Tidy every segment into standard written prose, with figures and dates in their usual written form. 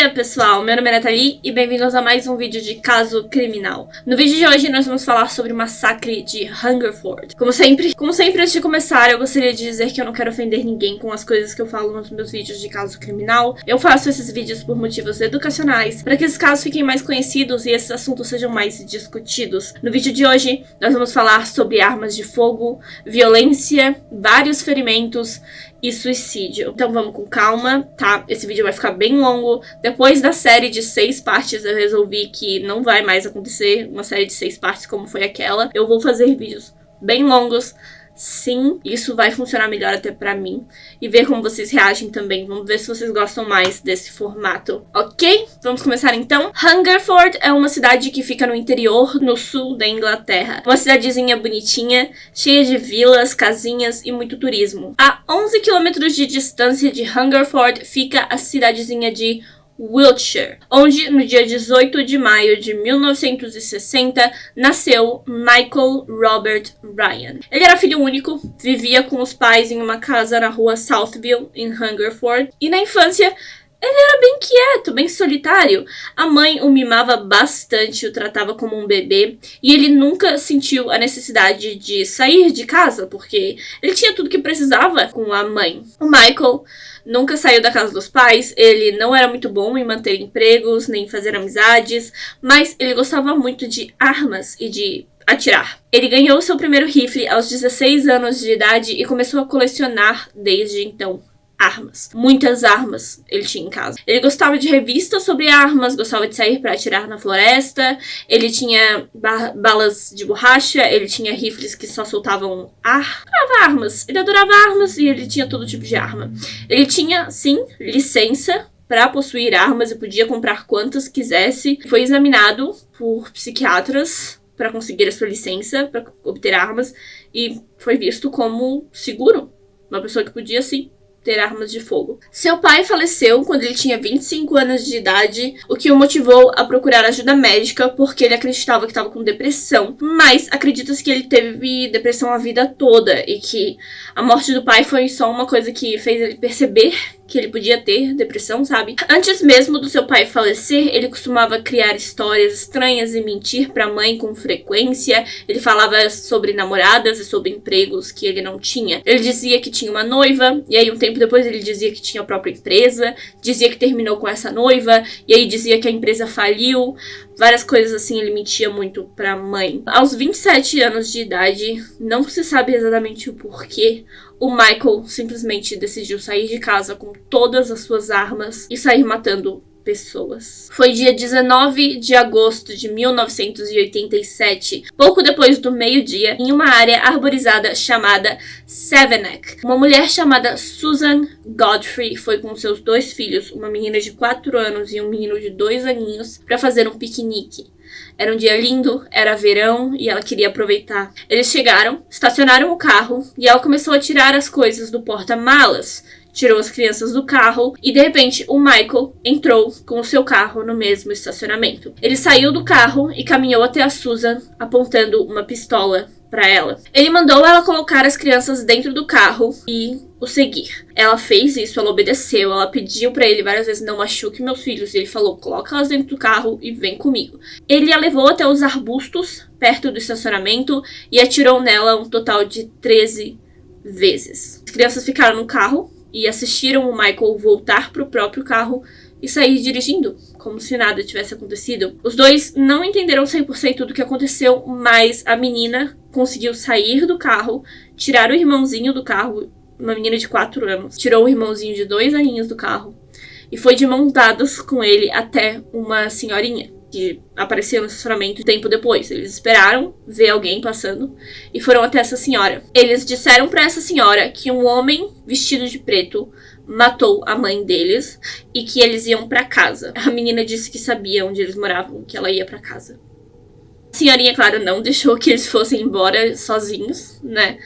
dia, pessoal! Meu nome é Nathalie e bem-vindos a mais um vídeo de Caso Criminal. No vídeo de hoje nós vamos falar sobre o massacre de Hungerford. Como sempre, antes de começar, eu gostaria de dizer que eu não quero ofender ninguém com as coisas que eu falo nos meus vídeos de Caso Criminal. Eu faço esses vídeos por motivos educacionais, para que esses casos fiquem mais conhecidos e esses assuntos sejam mais discutidos. No vídeo de hoje, nós vamos falar sobre armas de fogo, violência, vários ferimentos e suicídio. Então vamos com calma, tá? Esse vídeo vai ficar bem longo. Depois da série de 6 partes, eu resolvi que não vai mais acontecer uma série de 6 partes como foi aquela. Eu vou fazer vídeos bem longos. Sim, isso vai funcionar melhor até pra mim. E ver como vocês reagem também. Vamos ver se vocês gostam mais desse formato. Ok? Vamos começar então. Hungerford é uma cidade que fica no interior, no sul da Inglaterra. Uma cidadezinha bonitinha, cheia de vilas, casinhas e muito turismo. A 11 quilômetros de distância de Hungerford fica a cidadezinha de Wiltshire, onde no dia 18 de maio de 1960 nasceu Michael Robert Ryan. Ele era filho único, vivia com os pais em uma casa na rua Southville, em Hungerford, e na infância ele era bem quieto, bem solitário. A mãe o mimava bastante, o tratava como um bebê, e ele nunca sentiu a necessidade de sair de casa, porque ele tinha tudo que precisava com a mãe. O Michael nunca saiu da casa dos pais, ele não era muito bom em manter empregos, nem fazer amizades, mas ele gostava muito de armas e de atirar. Ele ganhou seu primeiro rifle aos 16 anos de idade e começou a colecionar desde então armas. Muitas armas ele tinha em casa. Ele gostava de revistas sobre armas, gostava de sair para atirar na floresta, ele tinha balas de borracha, ele tinha rifles que só soltavam ar. Adorava armas. Ele adorava armas e ele tinha todo tipo de arma. Ele tinha, sim, licença para possuir armas e podia comprar quantas quisesse. Foi examinado por psiquiatras para conseguir a sua licença, para obter armas, e foi visto como seguro. Uma pessoa que podia, sim, ter armas de fogo. Seu pai faleceu quando ele tinha 25 anos de idade, o que o motivou a procurar ajuda médica porque ele acreditava que estava com depressão. Mas acredita-se que ele teve depressão a vida toda e que a morte do pai foi só uma coisa que fez ele perceber que ele podia ter depressão, sabe? Antes mesmo do seu pai falecer, ele costumava criar histórias estranhas e mentir pra mãe com frequência. Ele falava sobre namoradas e sobre empregos que ele não tinha. Ele dizia que tinha uma noiva, e aí um tempo depois ele dizia que tinha a própria empresa, dizia que terminou com essa noiva, e aí dizia que a empresa faliu. Várias coisas assim, ele mentia muito pra mãe. Aos 27 anos de idade, não se sabe exatamente o porquê, o Michael simplesmente decidiu sair de casa com todas as suas armas e sair matando pessoas. Foi dia 19 de agosto de 1987, pouco depois do meio-dia, em uma área arborizada chamada Seveneck. Uma mulher chamada Susan Godfrey foi com seus 2 filhos, uma menina de 4 anos e um menino de 2 aninhos, para fazer um piquenique. Era um dia lindo, era verão e ela queria aproveitar. Eles chegaram, estacionaram o carro e ela começou a tirar as coisas do porta-malas. Tirou as crianças do carro e, de repente, o Michael entrou com o seu carro no mesmo estacionamento. Ele saiu do carro e caminhou até a Susan, apontando uma pistola para ela. Ele mandou ela colocar as crianças dentro do carro e o seguir. Ela fez isso, ela obedeceu, ela pediu para ele várias vezes: não machuque meus filhos. E ele falou: coloca elas dentro do carro e vem comigo. Ele a levou até os arbustos perto do estacionamento e atirou nela um total de 13 vezes. As crianças ficaram no carro e assistiram o Michael voltar pro próprio carro e sair dirigindo, como se nada tivesse acontecido. Os dois não entenderam 100% do que aconteceu, mas a menina conseguiu sair do carro, tirar o irmãozinho do carro, uma menina de 4 anos, tirou o irmãozinho de 2 aninhos do carro e foi de mãos dadas com ele até uma senhorinha que apareceu no estacionamento tempo depois. Eles esperaram ver alguém passando e foram até essa senhora. Eles disseram para essa senhora que um homem vestido de preto matou a mãe deles e que eles iam para casa. A menina disse que sabia onde eles moravam, que ela ia para casa. A senhorinha, claro, não deixou que eles fossem embora sozinhos, né?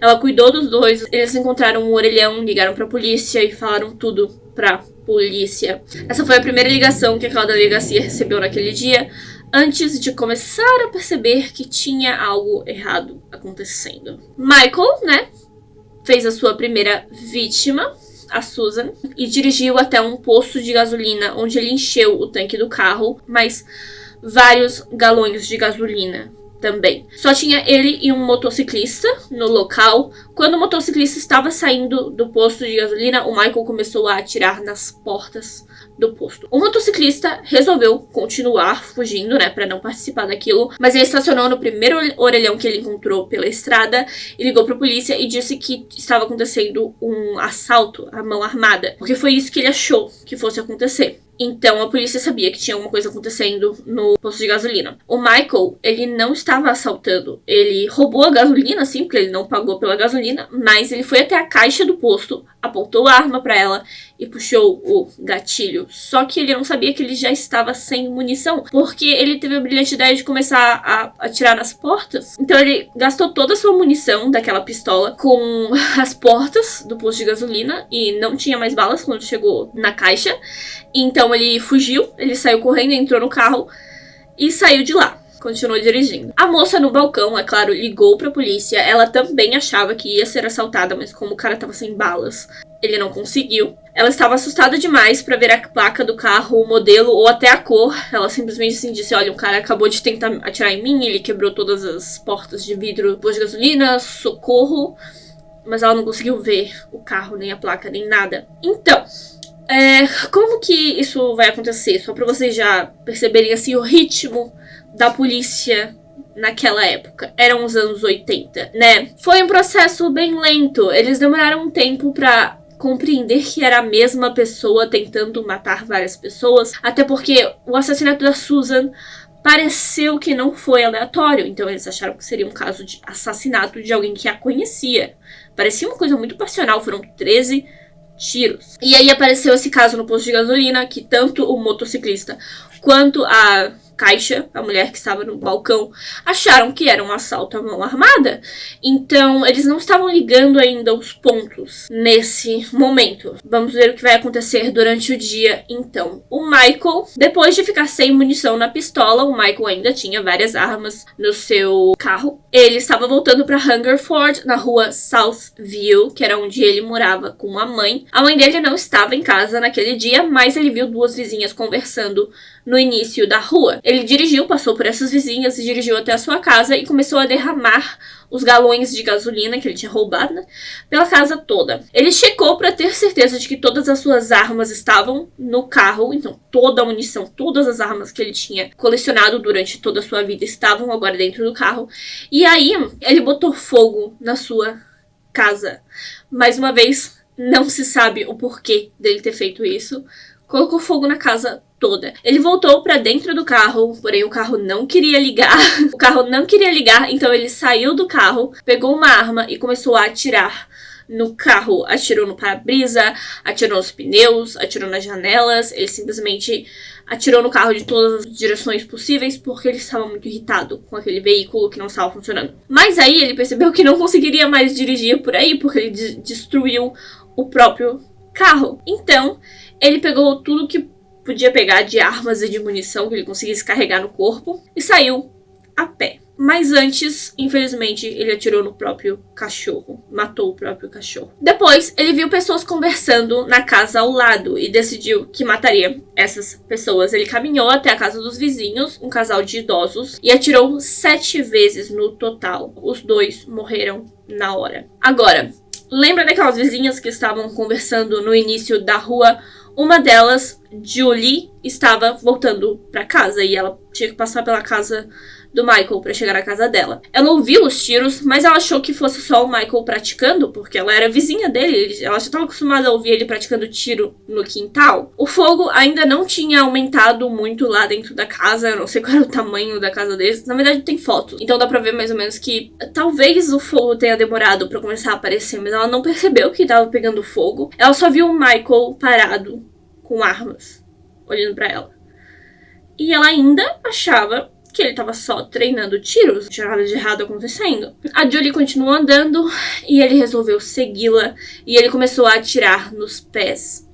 Ela cuidou dos dois. Eles encontraram um orelhão, ligaram pra polícia e falaram tudo pra polícia. Essa foi a primeira ligação que aquela delegacia recebeu naquele dia, antes de começar a perceber que tinha algo errado acontecendo. Michael, né, fez a sua primeira vítima, a Susan e dirigiu até um posto de gasolina, onde ele encheu o tanque do carro, mas vários galões de gasolina também. Só tinha ele e um motociclista no local. Quando o motociclista estava saindo do posto de gasolina, o Michael começou a atirar nas portas do posto. O motociclista resolveu continuar fugindo, né, para não participar daquilo, mas ele estacionou no primeiro orelhão que ele encontrou pela estrada e ligou para a polícia e disse que estava acontecendo um assalto à mão armada, porque foi isso que ele achou que fosse acontecer. Então a polícia sabia que tinha alguma coisa acontecendo no posto de gasolina. O Michael, ele não estava assaltando. Ele roubou a gasolina, sim, porque ele não pagou pela gasolina, mas ele foi até a caixa do posto, apontou a arma para ela e puxou o gatilho. Só que ele não sabia que ele já estava sem munição, porque ele teve a brilhante ideia de começar a atirar nas portas. Então ele gastou toda a sua munição daquela pistola com as portas do posto de gasolina e não tinha mais balas quando chegou na caixa. Então ele fugiu, ele saiu correndo, entrou no carro e saiu de lá. Continuou dirigindo. A moça no balcão, é claro, ligou pra polícia. Ela também achava que ia ser assaltada, mas como o cara tava sem balas, ele não conseguiu. Ela estava assustada demais pra ver a placa do carro, o modelo ou até a cor. Ela simplesmente assim disse, olha, um cara acabou de tentar atirar em mim, ele quebrou todas as portas de vidro do posto de gasolina, socorro. Mas ela não conseguiu ver o carro, nem a placa, nem nada. Então, como que isso vai acontecer? Só pra vocês já perceberem assim o ritmo da polícia naquela época. Eram os anos 80, né? Foi um processo bem lento. Eles demoraram um tempo pra compreender que era a mesma pessoa tentando matar várias pessoas. Até porque o assassinato da Susan pareceu que não foi aleatório. Então eles acharam que seria um caso de assassinato de alguém que a conhecia. Parecia uma coisa muito passional. Foram 13 tiros. E aí apareceu esse caso no posto de gasolina, que tanto o motociclista quanto a caixa, a mulher que estava no balcão, acharam que era um assalto à mão armada. Então eles não estavam ligando ainda os pontos nesse momento. Vamos ver o que vai acontecer durante o dia então. O Michael, depois de ficar sem munição na pistola, o Michael ainda tinha várias armas no seu carro. Ele estava voltando para Hungerford, na rua Southview, que era onde ele morava com a mãe. A mãe dele não estava em casa naquele dia, mas ele viu duas vizinhas conversando no início da rua. Ele dirigiu, passou por essas vizinhas e dirigiu até a sua casa e começou a derramar os galões de gasolina que ele tinha roubado, né, pela casa toda. Ele checou para ter certeza de que todas as suas armas estavam no carro, então toda a munição, todas as armas que ele tinha colecionado durante toda a sua vida estavam agora dentro do carro. E aí ele botou fogo na sua casa. Mais uma vez, não se sabe o porquê dele ter feito isso. Colocou fogo na casa toda. Ele voltou pra dentro do carro, porém o carro não queria ligar. O carro não queria ligar, então ele saiu do carro, pegou uma arma e começou a atirar no carro. Atirou no para-brisa, atirou nos pneus, atirou nas janelas. Ele simplesmente atirou no carro de todas as direções possíveis porque ele estava muito irritado com aquele veículo que não estava funcionando. Mas aí ele percebeu que não conseguiria mais dirigir por aí porque ele destruiu o próprio carro. Então, ele pegou tudo que podia pegar de armas e de munição que ele conseguisse carregar no corpo e saiu a pé. Mas antes, infelizmente, ele atirou no próprio cachorro. Matou o próprio cachorro. Depois, ele viu pessoas conversando na casa ao lado e decidiu que mataria essas pessoas. Ele caminhou até a casa dos vizinhos, um casal de idosos, e atirou 7 vezes no total. Os 2 morreram na hora. Agora, lembra daquelas vizinhas que estavam conversando no início da rua? Uma delas, Julie, estava voltando para casa e ela tinha que passar pela casa do Michael para chegar à casa dela. Ela ouviu os tiros, mas ela achou que fosse só o Michael praticando, porque ela era vizinha dele, ela já estava acostumada a ouvir ele praticando tiro no quintal. O fogo ainda não tinha aumentado muito lá dentro da casa, eu não sei qual era o tamanho da casa deles, na verdade tem foto, então dá pra ver mais ou menos que talvez o fogo tenha demorado pra começar a aparecer, mas ela não percebeu que tava pegando fogo. Ela só viu o Michael parado com armas, olhando pra ela. E ela ainda achava que ele tava só treinando tiros, não tinha nada de errado acontecendo. A Julie continuou andando e ele resolveu segui-la e ele começou a atirar nos pés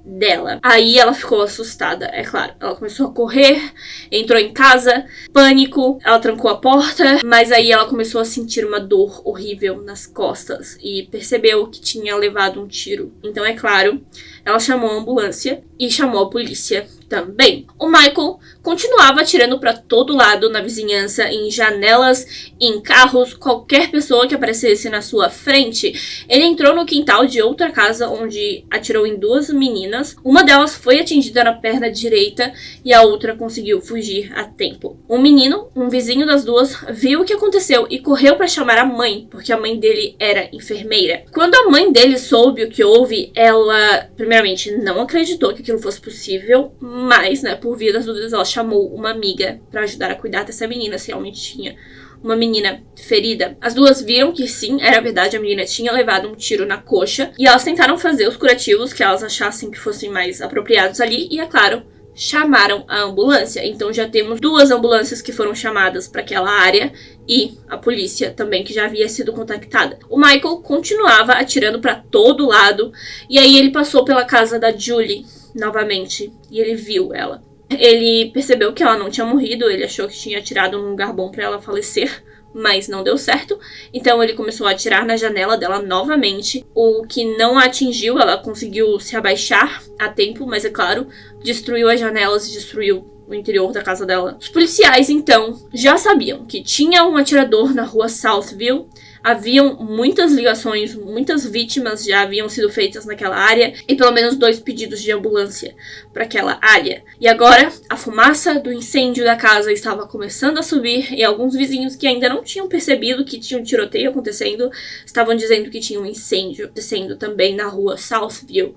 dela. Aí ela ficou assustada, é claro. Ela começou a correr, entrou em casa, pânico, ela trancou a porta, mas aí ela começou a sentir uma dor horrível nas costas e percebeu que tinha levado um tiro. Então, é claro, ela chamou a ambulância e chamou a polícia também. O Michael continuava atirando para todo lado na vizinhança, em janelas, em carros, qualquer pessoa que aparecesse na sua frente. Ele entrou no quintal de outra casa onde atirou em 2 meninas. Uma delas foi atingida na perna direita e a outra conseguiu fugir a tempo. Um menino, um vizinho das duas, viu o que aconteceu e correu para chamar a mãe, porque a mãe dele era enfermeira. Quando a mãe dele soube o que houve, ela, primeiramente, não acreditou que aquilo fosse possível, mas, né, por via das dúvidas, ela chamou uma amiga para ajudar a cuidar dessa menina, se realmente tinha uma menina ferida. As duas viram que sim, era verdade, a menina tinha levado um tiro na coxa, e elas tentaram fazer os curativos que elas achassem que fossem mais apropriados ali, e é claro, chamaram a ambulância. Então já temos 2 ambulâncias que foram chamadas para aquela área e a polícia também, que já havia sido contactada. O Michael continuava atirando para todo lado, e aí ele passou pela casa da Julie novamente e ele viu ela. Ele percebeu que ela não tinha morrido, ele achou que tinha atirado num lugar bom para ela falecer, mas não deu certo. Então ele começou a atirar na janela dela novamente, o que não a atingiu. Ela conseguiu se abaixar a tempo, mas é claro, destruiu as janelas e destruiu o interior da casa dela. Os policiais, então, já sabiam que tinha um atirador na rua Southville. Haviam muitas ligações, muitas vítimas já haviam sido feitas naquela área e pelo menos 2 pedidos de ambulância para aquela área. E agora, a fumaça do incêndio da casa estava começando a subir e alguns vizinhos que ainda não tinham percebido que tinha um tiroteio acontecendo estavam dizendo que tinha um incêndio acontecendo também na rua Southville.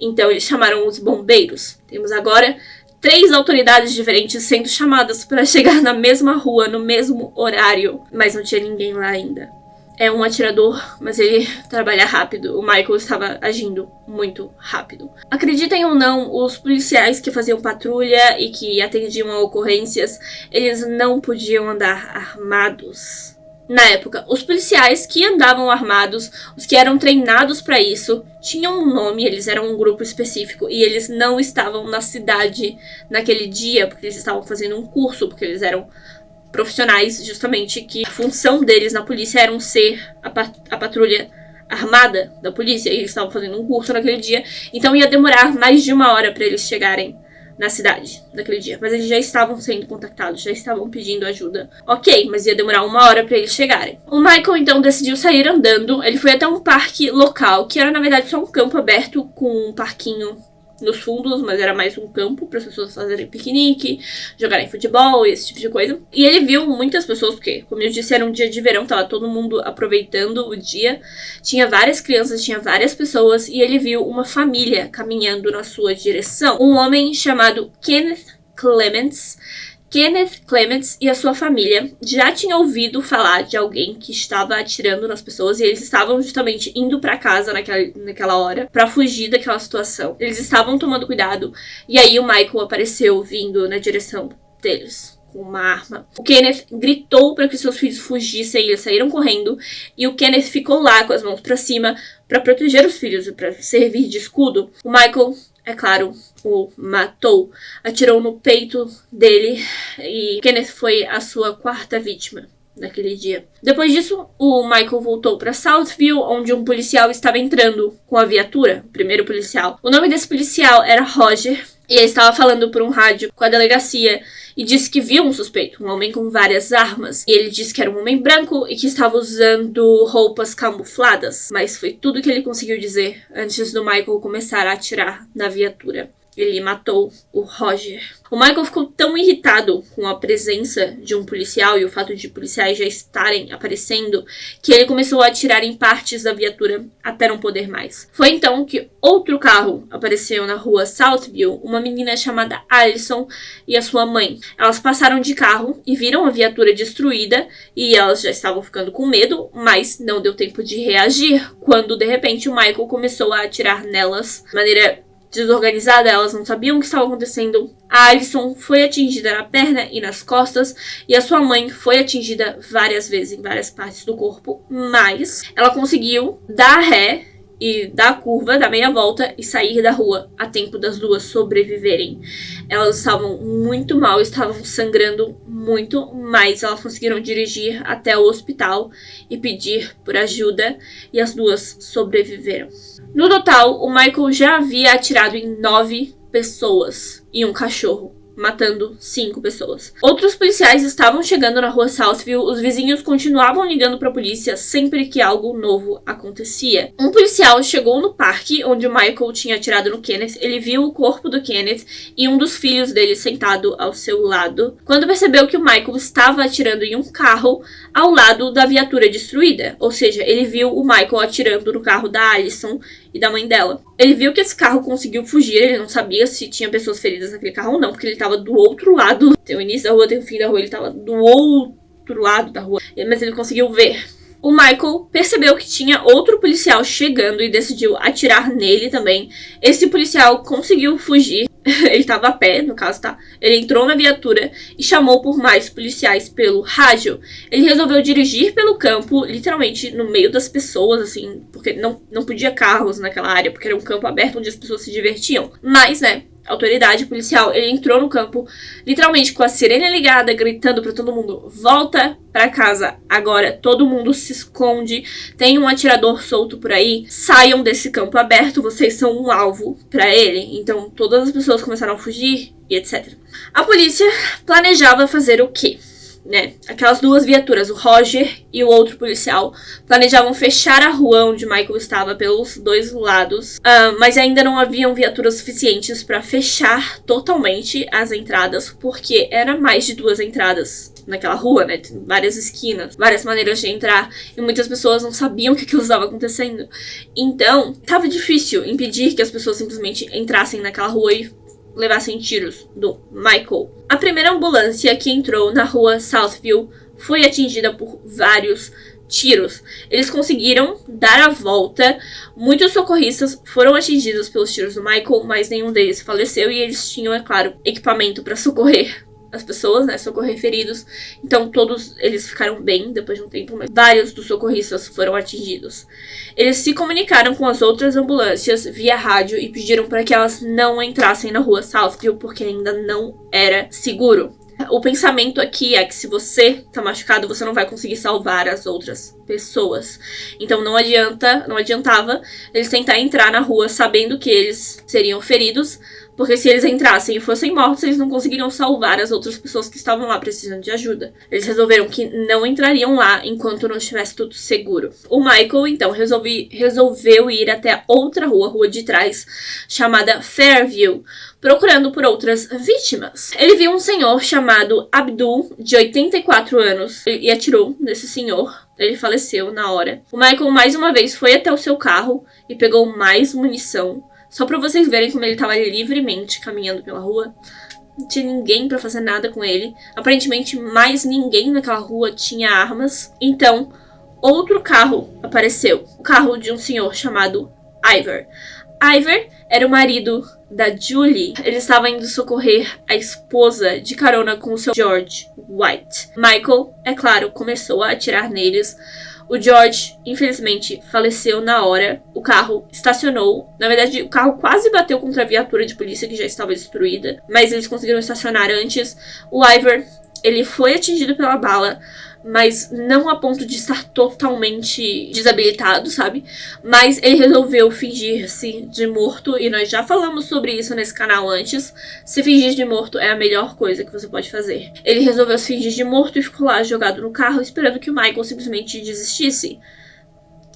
Então eles chamaram os bombeiros. Temos agora 3 autoridades diferentes sendo chamadas para chegar na mesma rua, no mesmo horário, mas não tinha ninguém lá ainda. É um atirador, mas ele trabalha rápido. O Michael estava agindo muito rápido. Acreditem ou não, os policiais que faziam patrulha e que atendiam a ocorrências, eles não podiam andar armados. Na época, os policiais que andavam armados, os que eram treinados para isso, tinham um nome, eles eram um grupo específico e eles não estavam na cidade naquele dia, porque eles estavam fazendo um curso, porque eles eram profissionais, justamente, que a função deles na polícia era ser a patrulha armada da polícia, e eles estavam fazendo um curso naquele dia, então ia demorar mais de 1 hora para eles chegarem na cidade naquele dia, mas eles já estavam sendo contactados, já estavam pedindo ajuda. Ok, mas ia demorar 1 hora para eles chegarem. O Michael então decidiu sair andando. Ele foi até um parque local, que era na verdade só um campo aberto com um parquinho nos fundos, mas era mais um campo para as pessoas fazerem piquenique, jogarem futebol e esse tipo de coisa. E ele viu muitas pessoas, porque, como eu disse, era um dia de verão, tava todo mundo aproveitando o dia. Tinha várias crianças, tinha várias pessoas, e ele viu uma família caminhando na sua direção. Um homem chamado Kenneth Clements e a sua família já tinham ouvido falar de alguém que estava atirando nas pessoas e eles estavam justamente indo para casa naquela hora para fugir daquela situação. Eles estavam tomando cuidado e aí o Michael apareceu vindo na direção deles com uma arma. O Kenneth gritou para que seus filhos fugissem, eles saíram correndo e o Kenneth ficou lá com as mãos para cima para proteger os filhos e para servir de escudo. O Michael, é claro, o matou, atirou no peito dele e Kenneth foi a sua 4ª vítima naquele dia. Depois disso, o Michael voltou para Southville, onde um policial estava entrando com a viatura, o primeiro policial. O nome desse policial era Roger e ele estava falando por um rádio com a delegacia e disse que viu um suspeito, um homem com várias armas. E ele disse que era um homem branco e que estava usando roupas camufladas. Mas foi tudo que ele conseguiu dizer antes do Michael começar a atirar na viatura. Ele matou o Roger. O Michael ficou tão irritado com a presença de um policial e o fato de policiais já estarem aparecendo que ele começou a atirar em partes da viatura até não poder mais. Foi então que outro carro apareceu na rua Southville, uma menina chamada Alison e a sua mãe. Elas passaram de carro e viram a viatura destruída e elas já estavam ficando com medo, mas não deu tempo de reagir quando de repente o Michael começou a atirar nelas de maneira desorganizada. Elas não sabiam o que estava acontecendo. A Alison foi atingida na perna e nas costas e a sua mãe foi atingida várias vezes em várias partes do corpo, mas ela conseguiu dar ré e dar a curva, dar meia volta e sair da rua a tempo das duas sobreviverem. Elas estavam muito mal, estavam sangrando muito, mas elas conseguiram dirigir até o hospital e pedir por ajuda, e as duas sobreviveram. No total, o Michael já havia atirado em 9 pessoas e um cachorro, matando 5 pessoas. Outros policiais estavam chegando na rua Southville, os vizinhos continuavam ligando para a polícia sempre que algo novo acontecia. Um policial chegou no parque onde o Michael tinha atirado no Kenneth, ele viu o corpo do Kenneth e um dos filhos dele sentado ao seu lado, quando percebeu que o Michael estava atirando em um carro ao lado da viatura destruída, ou seja, ele viu o Michael atirando no carro da Allison e da mãe dela. Ele viu que esse carro conseguiu fugir, ele não sabia se tinha pessoas feridas naquele carro ou não, porque ele estava do outro lado. Tem o início da rua, tem o fim da rua, ele estava do outro lado da rua, mas ele conseguiu ver. O Michael percebeu que tinha outro policial chegando e decidiu atirar nele também. Esse policial conseguiu fugir. Ele estava a pé, no caso, tá? Ele entrou na viatura e chamou por mais policiais pelo rádio. Ele resolveu dirigir pelo campo, literalmente no meio das pessoas, assim, porque não podia carros naquela área, porque era um campo aberto onde as pessoas se divertiam. Mas, né, autoridade policial, ele entrou no campo, literalmente com a sirene ligada, gritando pra todo mundo: volta pra casa agora, todo mundo se esconde, tem um atirador solto por aí, saiam desse campo aberto, vocês são um alvo pra ele. Então todas as pessoas começaram a fugir e etc. A polícia planejava fazer o quê? Né? Aquelas duas viaturas, o Roger e o outro policial, planejavam fechar a rua onde Michael estava pelos dois lados, mas ainda não haviam viaturas suficientes para fechar totalmente as entradas, porque era mais de 2 entradas naquela rua, né? Tem várias esquinas, várias maneiras de entrar, e muitas pessoas não sabiam o que aquilo estava acontecendo. Então, estava difícil impedir que as pessoas simplesmente entrassem naquela rua e levassem tiros do Michael. A primeira ambulância que entrou na rua Southville foi atingida por vários tiros. Eles conseguiram dar a volta. Muitos socorristas foram atingidos pelos tiros do Michael, mas nenhum deles faleceu e eles tinham, é claro, equipamento para socorrer as pessoas, né, socorrer feridos. Então todos eles ficaram bem depois de um tempo, mas vários dos socorristas foram atingidos. Eles se comunicaram com as outras ambulâncias via rádio e pediram para que elas não entrassem na rua Southville, porque ainda não era seguro. O pensamento aqui é que se você tá machucado, você não vai conseguir salvar as outras pessoas. Então não adiantava eles tentar entrar na rua sabendo que eles seriam feridos, porque se eles entrassem e fossem mortos, eles não conseguiriam salvar as outras pessoas que estavam lá precisando de ajuda. Eles resolveram que não entrariam lá enquanto não estivesse tudo seguro. O Michael, então, resolveu ir até outra rua, rua de trás, chamada Fairview, procurando por outras vítimas. Ele viu um senhor chamado Abdul, de 84 anos, e atirou nesse senhor. Ele faleceu na hora. O Michael, mais uma vez, foi até o seu carro e pegou mais munição. Só pra vocês verem como ele tava livremente caminhando pela rua. Não tinha ninguém pra fazer nada com ele. Aparentemente, mais ninguém naquela rua tinha armas. Então, outro carro apareceu. O carro de um senhor chamado Ivor. Ivor era o marido da Julie. Ele estava indo socorrer a esposa de carona com o seu George White. Michael, é claro, começou a atirar neles. O George, infelizmente, faleceu na hora. O carro estacionou. Na verdade, o carro quase bateu contra a viatura de polícia que já estava destruída, mas eles conseguiram estacionar antes. O Ivor, ele foi atingido pela bala, mas não a ponto de estar totalmente desabilitado, sabe? Mas ele resolveu fingir-se de morto, e nós já falamos sobre isso nesse canal antes. Se fingir de morto é a melhor coisa que você pode fazer. Ele resolveu se fingir de morto e ficou lá jogado no carro, esperando que o Michael simplesmente desistisse.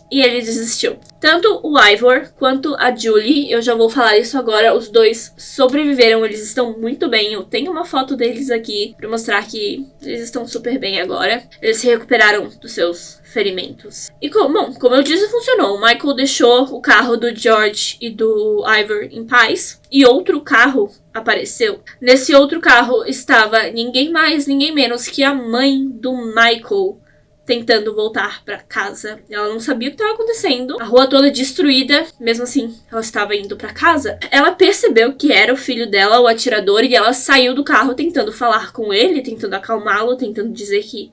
E ele desistiu. Tanto o Ivor quanto a Julie, eu já vou falar isso agora, os dois sobreviveram, eles estão muito bem. Eu tenho uma foto deles aqui pra mostrar que eles estão super bem agora. Eles se recuperaram dos seus ferimentos. E como eu disse, funcionou. O Michael deixou o carro do George e do Ivor em paz e outro carro apareceu. Nesse outro carro estava ninguém mais, ninguém menos que a mãe do Michael, tentando voltar pra casa. Ela não sabia o que estava acontecendo. A rua toda destruída. Mesmo assim, ela estava indo pra casa. Ela percebeu que era o filho dela, o atirador, e ela saiu do carro tentando falar com ele, tentando acalmá-lo, tentando dizer que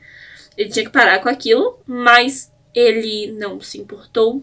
ele tinha que parar com aquilo. Mas ele não se importou.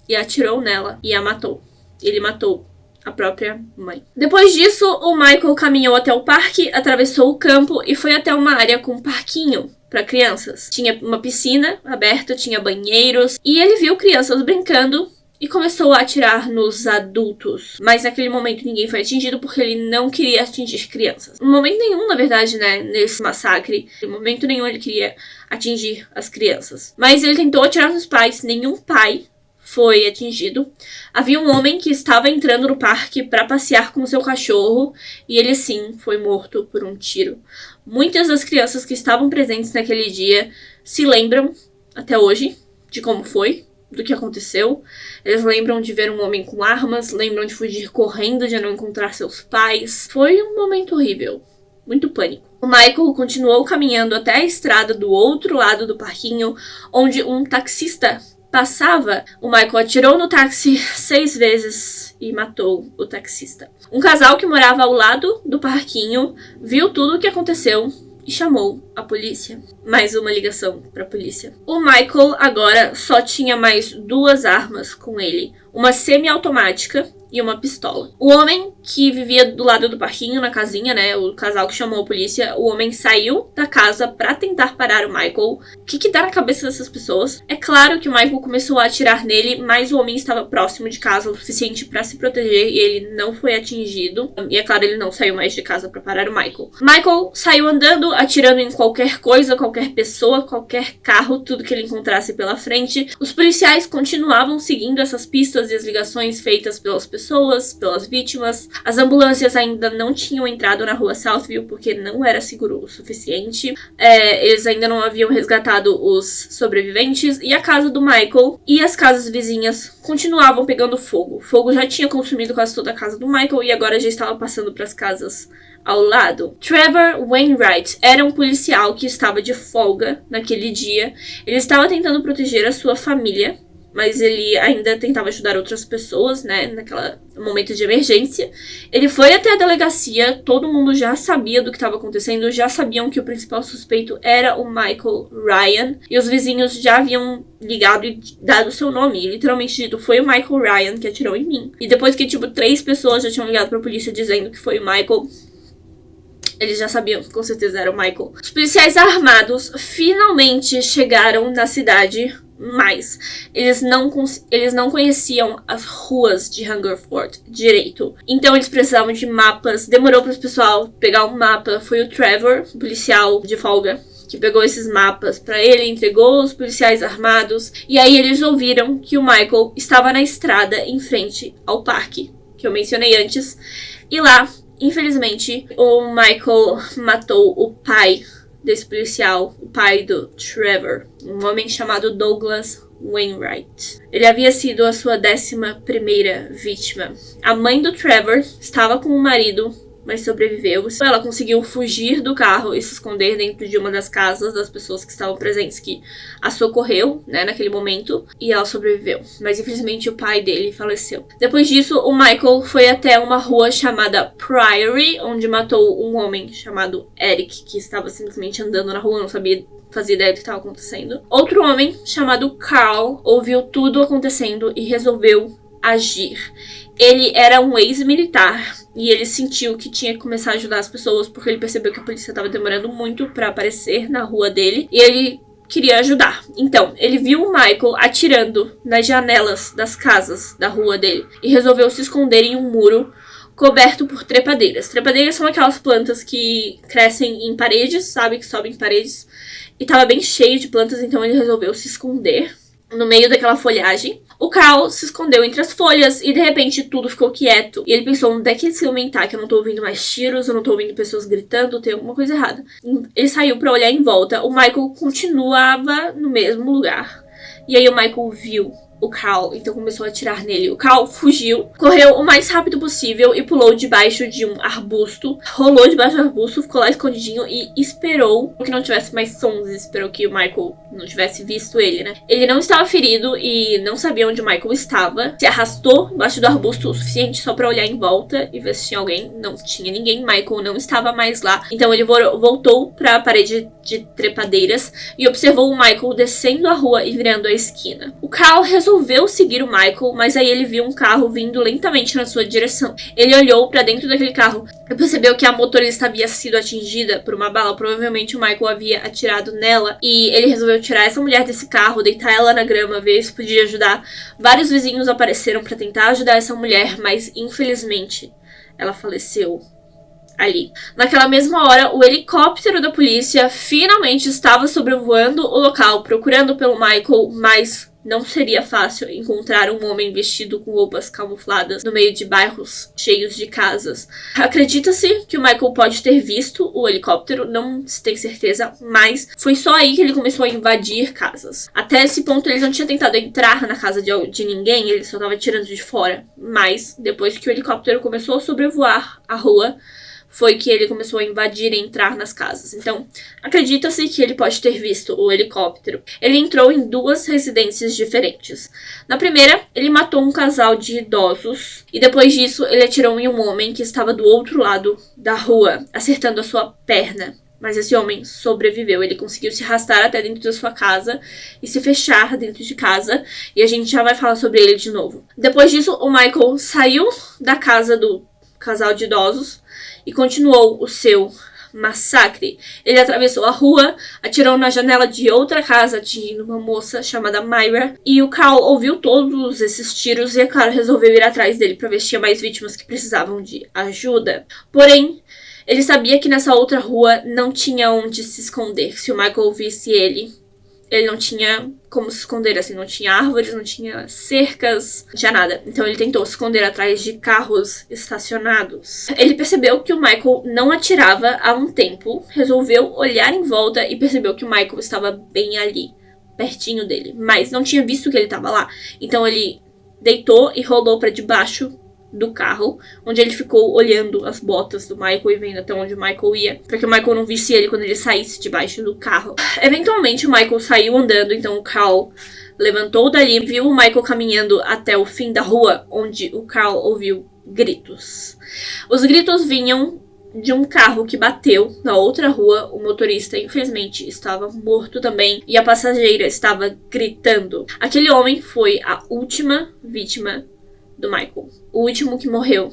e atirou nela e a matou. Ele matou a própria mãe. Depois disso, o Michael caminhou até o parque, atravessou o campo e foi até uma área com um parquinho para crianças. Tinha uma piscina aberta, tinha banheiros e ele viu crianças brincando e começou a atirar nos adultos. Mas naquele momento ninguém foi atingido porque ele não queria atingir crianças. Em momento nenhum, na verdade, né, nesse massacre, em momento nenhum ele queria atingir as crianças. Mas ele tentou atirar nos pais, nenhum pai foi atingido. Havia um homem que estava entrando no parque para passear com seu cachorro e ele sim foi morto por um tiro. Muitas das crianças que estavam presentes naquele dia se lembram até hoje de como foi, do que aconteceu. Eles lembram de ver um homem com armas, lembram de fugir correndo, de não encontrar seus pais. Foi um momento horrível, muito pânico. O Michael continuou caminhando até a estrada do outro lado do parquinho, onde um taxista passava. O Michael atirou no táxi 6 vezes e matou o taxista. Um casal que morava ao lado do parquinho viu tudo o que aconteceu e chamou a polícia. Mais uma ligação para a polícia. O Michael agora só tinha mais 2 armas com ele. Uma semiautomática e uma pistola. O homem que vivia do lado do parquinho, na casinha, né, o casal que chamou a polícia, o homem saiu da casa pra tentar parar o Michael. O que dá na cabeça dessas pessoas? É claro que o Michael começou a atirar nele, mas o homem estava próximo de casa o suficiente pra se proteger e ele não foi atingido. E é claro, ele não saiu mais de casa pra parar o Michael. Michael saiu andando, atirando em qualquer coisa, qualquer pessoa, qualquer carro, tudo que ele encontrasse pela frente. Os policiais continuavam seguindo essas pistas e as ligações feitas pelas pessoas, pelas vítimas. As ambulâncias ainda não tinham entrado na rua Southview porque não era seguro o suficiente. Eles ainda não haviam resgatado os sobreviventes. E a casa do Michael e as casas vizinhas continuavam pegando fogo. O fogo já tinha consumido quase toda a casa do Michael e agora já estava passando para as casas ao lado. Trevor Wainwright era um policial que estava de folga naquele dia. Ele estava tentando proteger a sua família, mas ele ainda tentava ajudar outras pessoas, né, naquele momento de emergência. Ele foi até a delegacia, todo mundo já sabia do que estava acontecendo, já sabiam que o principal suspeito era o Michael Ryan, e os vizinhos já haviam ligado e dado seu nome, literalmente dito, foi o Michael Ryan que atirou em mim. E depois que, 3 pessoas já tinham ligado pra polícia dizendo que foi o Michael, eles já sabiam que com certeza era o Michael. Os policiais armados finalmente chegaram na cidade, mas eles não conheciam as ruas de Hungerford direito. Então eles precisavam de mapas. Demorou para o pessoal pegar um mapa. Foi o Trevor, um policial de folga, que pegou esses mapas para ele, entregou os policiais armados. E aí eles ouviram que o Michael estava na estrada em frente ao parque, que eu mencionei antes. E lá, infelizmente, o Michael matou o pai desse policial, o pai do Trevor, um homem chamado Douglas Wainwright. Ele havia sido a sua 11ª vítima. A mãe do Trevor estava com o marido, mas sobreviveu. Ela conseguiu fugir do carro e se esconder dentro de uma das casas das pessoas que estavam presentes, que a socorreu, né, naquele momento, e ela sobreviveu. Mas infelizmente o pai dele faleceu. Depois disso, o Michael foi até uma rua chamada Priory, onde matou um homem chamado Eric, que estava simplesmente andando na rua, não fazia ideia do que estava acontecendo. Outro homem chamado Carl ouviu tudo acontecendo e resolveu agir. Ele era um ex-militar e ele sentiu que tinha que começar a ajudar as pessoas porque ele percebeu que a polícia estava demorando muito para aparecer na rua dele e ele queria ajudar. Então, ele viu o Michael atirando nas janelas das casas da rua dele e resolveu se esconder em um muro coberto por trepadeiras. Trepadeiras são aquelas plantas que crescem em paredes, sabe? Que sobem em paredes. E tava bem cheio de plantas, então ele resolveu se esconder no meio daquela folhagem. O Carl se escondeu entre as folhas e de repente tudo ficou quieto. E ele pensou, onde é que ele se aumentar? Que eu não tô ouvindo mais tiros, eu não tô ouvindo pessoas gritando, tem alguma coisa errada. Ele saiu pra olhar em volta. O Michael continuava no mesmo lugar. E aí o Michael viu o Carl, então começou a atirar nele. O Carl fugiu, correu o mais rápido possível e pulou debaixo de um arbusto. Rolou debaixo do arbusto, ficou lá escondidinho e esperou que não tivesse mais sons. Esperou que o Michael não tivesse visto ele, né? Ele não estava ferido e não sabia onde o Michael estava. Se arrastou debaixo do arbusto o suficiente só pra olhar em volta e ver se tinha alguém. Não tinha ninguém, Michael não estava mais lá. Então ele voltou pra parede de trepadeiras e observou o Michael descendo a rua e virando a esquina. O Carl resolveu resolveu seguir o Michael, mas aí ele viu um carro vindo lentamente na sua direção. Ele olhou pra dentro daquele carro e percebeu que a motorista havia sido atingida por uma bala. Provavelmente o Michael havia atirado nela e ele resolveu tirar essa mulher desse carro, deitar ela na grama, ver se podia ajudar. Vários vizinhos apareceram pra tentar ajudar essa mulher, mas infelizmente ela faleceu ali. Naquela mesma hora, o helicóptero da polícia finalmente estava sobrevoando o local, procurando pelo Michael, mas não seria fácil encontrar um homem vestido com roupas camufladas no meio de bairros cheios de casas. Acredita-se que o Michael pode ter visto o helicóptero, não se tem certeza, mas foi só aí que ele começou a invadir casas. Até esse ponto ele não tinha tentado entrar na casa de ninguém, ele só estava tirando de fora. Mas depois que o helicóptero começou a sobrevoar a rua, foi que ele começou a invadir e entrar nas casas. Então, acredita-se que ele pode ter visto o helicóptero. Ele entrou em 2 residências diferentes. Na primeira, ele matou um casal de idosos. E depois disso, ele atirou em um homem que estava do outro lado da rua, acertando a sua perna. Mas esse homem sobreviveu. Ele conseguiu se arrastar até dentro da sua casa e se fechar dentro de casa. E a gente já vai falar sobre ele de novo. Depois disso, o Michael saiu da casa do casal de idosos e continuou o seu massacre. Ele atravessou a rua, atirou na janela de outra casa, atingindo uma moça chamada Myra. E o Carl ouviu todos esses tiros e, é claro, resolveu ir atrás dele para ver se tinha mais vítimas que precisavam de ajuda. Porém, ele sabia que nessa outra rua não tinha onde se esconder. Se o Michael visse ele não tinha como se esconder, assim, não tinha árvores, não tinha cercas, não tinha nada. Então ele tentou se esconder atrás de carros estacionados. Ele percebeu que o Michael não atirava há um tempo, resolveu olhar em volta e percebeu que o Michael estava bem ali, pertinho dele, mas não tinha visto que ele estava lá. Então ele deitou e rolou para debaixo do carro, onde ele ficou olhando as botas do Michael e vendo até onde o Michael ia, para que o Michael não visse ele quando ele saísse debaixo do carro. Eventualmente o Michael saiu andando, então o Carl levantou dali e viu o Michael caminhando até o fim da rua, onde o Carl ouviu gritos. Os gritos vinham de um carro que bateu na outra rua. O motorista, infelizmente, estava morto também e a passageira estava gritando. Aquele homem foi a última vítima do Michael. O último que morreu,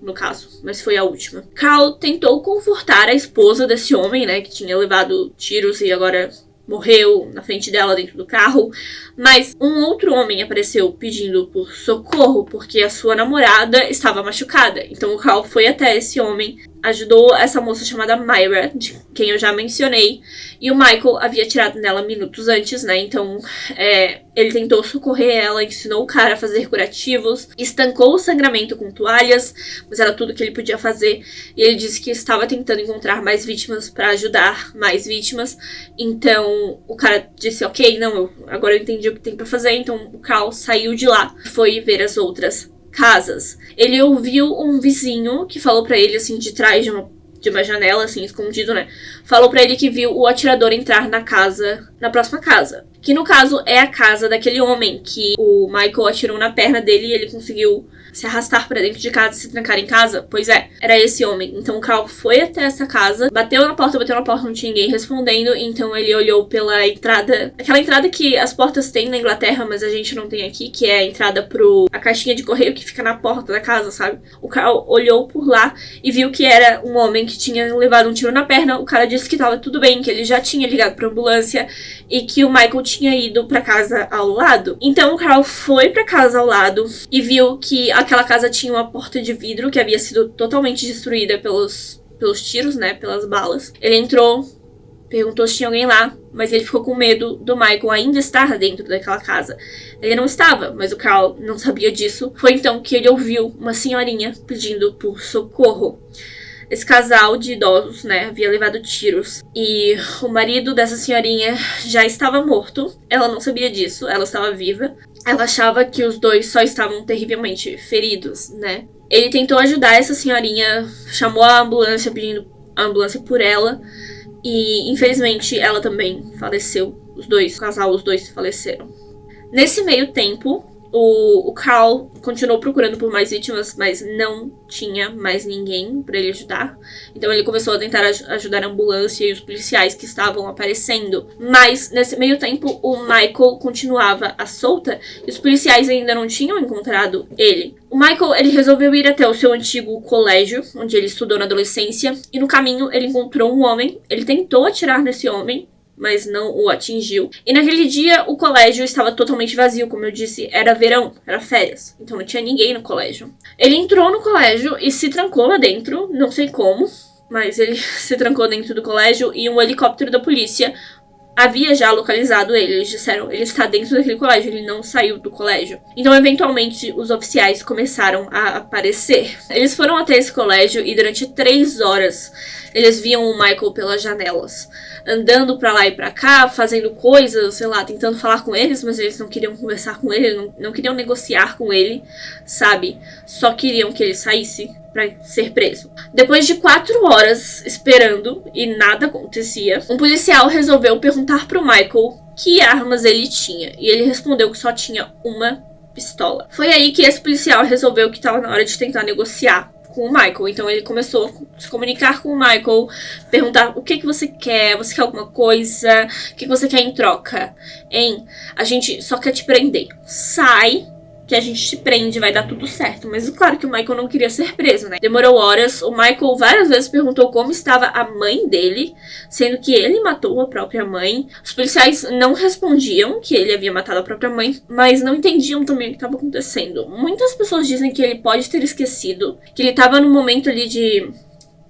no caso, mas foi a última. Carl tentou confortar a esposa desse homem, né, que tinha levado tiros e agora morreu na frente dela dentro do carro, mas um outro homem apareceu pedindo por socorro porque a sua namorada estava machucada. Então o Carl foi até esse homem, ajudou essa moça chamada Myra, de quem eu já mencionei, e o Michael havia atirado nela minutos antes, né? Então ele tentou socorrer ela, ensinou o cara a fazer curativos, estancou o sangramento com toalhas, mas era tudo que ele podia fazer. E ele disse que estava tentando encontrar mais vítimas para ajudar mais vítimas. Então o cara disse, ok, não, agora eu entendi o que tem para fazer. Então o Carl saiu de lá e foi ver as outras casas. Ele ouviu um vizinho que falou pra ele, assim, de trás de uma janela, assim, escondido, né? Falou pra ele que viu o atirador entrar na casa, na próxima casa. Que, no caso, é a casa daquele homem que o Michael atirou na perna dele e ele conseguiu se arrastar pra dentro de casa e se trancar em casa. Pois é, era esse homem. Então o Carl foi até essa casa, bateu na porta, não tinha ninguém respondendo. Então ele olhou pela entrada, aquela entrada que as portas têm na Inglaterra, mas a gente não tem aqui, que é a entrada a caixinha de correio que fica na porta da casa, sabe? O Carl olhou por lá e viu que era um homem que tinha levado um tiro na perna. O cara disse que tava tudo bem, que ele já tinha ligado pra ambulância e que o Michael tinha ido pra casa ao lado. Então o Carl foi pra casa ao lado e viu que aquela casa tinha uma porta de vidro que havia sido totalmente destruída pelos tiros, né, pelas balas. Ele entrou, perguntou se tinha alguém lá, mas ele ficou com medo do Michael ainda estar dentro daquela casa. Ele não estava, mas o Carl não sabia disso. Foi então que ele ouviu uma senhorinha pedindo por socorro. Esse casal de idosos, né, havia levado tiros. E o marido dessa senhorinha já estava morto. Ela não sabia disso, ela estava viva. Ela achava que os dois só estavam terrivelmente feridos, né? Ele tentou ajudar essa senhorinha, chamou a ambulância, pedindo a ambulância por ela. E, infelizmente, ela também faleceu. Os dois faleceram. Nesse meio tempo, O Carl continuou procurando por mais vítimas, mas não tinha mais ninguém pra ele ajudar. Então ele começou a tentar ajudar a ambulância e os policiais que estavam aparecendo. Mas, nesse meio tempo, o Michael continuava à solta e os policiais ainda não tinham encontrado ele. O Michael, ele resolveu ir até o seu antigo colégio, onde ele estudou na adolescência. E no caminho, ele encontrou um homem. Ele tentou atirar nesse homem, mas não o atingiu. E naquele dia, o colégio estava totalmente vazio, como eu disse, era verão, era férias, então não tinha ninguém no colégio. Ele entrou no colégio e se trancou lá dentro, não sei como, mas ele se trancou dentro do colégio e um helicóptero da polícia havia já localizado ele. Eles disseram, ele está dentro daquele colégio, ele não saiu do colégio. Então, eventualmente, os oficiais começaram a aparecer. Eles foram até esse colégio e durante 3 horas, eles viam o Michael pelas janelas, andando pra lá e pra cá, fazendo coisas, sei lá, tentando falar com eles, mas eles não queriam conversar com ele, não queriam negociar com ele, sabe? Só queriam que ele saísse pra ser preso. Depois de 4 horas esperando e nada acontecia, um policial resolveu perguntar pro Michael que armas ele tinha, e ele respondeu que só tinha uma pistola. Foi aí que esse policial resolveu que estava na hora de tentar negociar com o Michael. Então ele começou a se comunicar com o Michael, perguntar o que você quer alguma coisa, o que você quer em troca, hein? A gente só quer te prender. Sai, que a gente te prende, vai dar tudo certo. Mas claro que o Michael não queria ser preso, né? Demorou horas, o Michael várias vezes perguntou como estava a mãe dele, sendo que ele matou a própria mãe. Os policiais não respondiam que ele havia matado a própria mãe, mas não entendiam também o que estava acontecendo. Muitas pessoas dizem que ele pode ter esquecido, que ele estava num momento ali de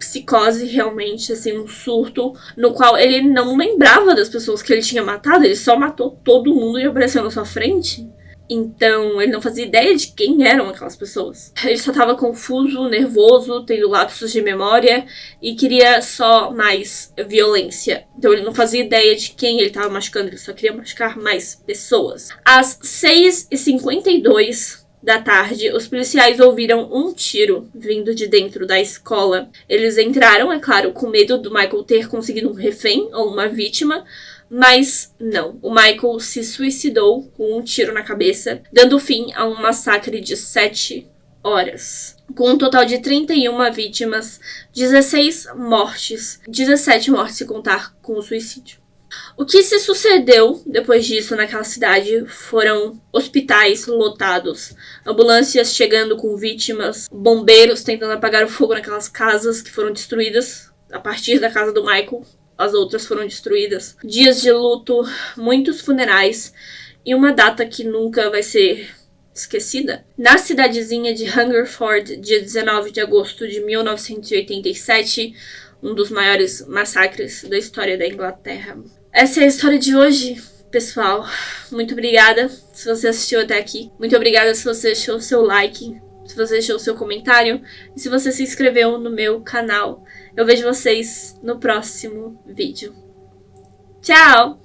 psicose, realmente, assim, um surto, no qual ele não lembrava das pessoas que ele tinha matado, ele só matou todo mundo e apareceu na sua frente. Então, ele não fazia ideia de quem eram aquelas pessoas. Ele só estava confuso, nervoso, tendo lapsos de memória e queria só mais violência. Então, ele não fazia ideia de quem ele estava machucando, ele só queria machucar mais pessoas. Às 6h52 da tarde, os policiais ouviram um tiro vindo de dentro da escola. Eles entraram, é claro, com medo do Michael ter conseguido um refém ou uma vítima, mas não. O Michael se suicidou com um tiro na cabeça, dando fim a um massacre de 7 horas. Com um total de 31 vítimas, 16 mortes, 17 mortes se contar com o suicídio. O que se sucedeu depois disso naquela cidade foram hospitais lotados, ambulâncias chegando com vítimas, bombeiros tentando apagar o fogo naquelas casas que foram destruídas a partir da casa do Michael. As outras foram destruídas. Dias de luto, muitos funerais e uma data que nunca vai ser esquecida. Na cidadezinha de Hungerford, dia 19 de agosto de 1987, um dos maiores massacres da história da Inglaterra. Essa é a história de hoje, pessoal. Muito obrigada se você assistiu até aqui. Muito obrigada se você deixou o seu like, se você deixou o seu comentário e se você se inscreveu no meu canal. Eu vejo vocês no próximo vídeo. Tchau!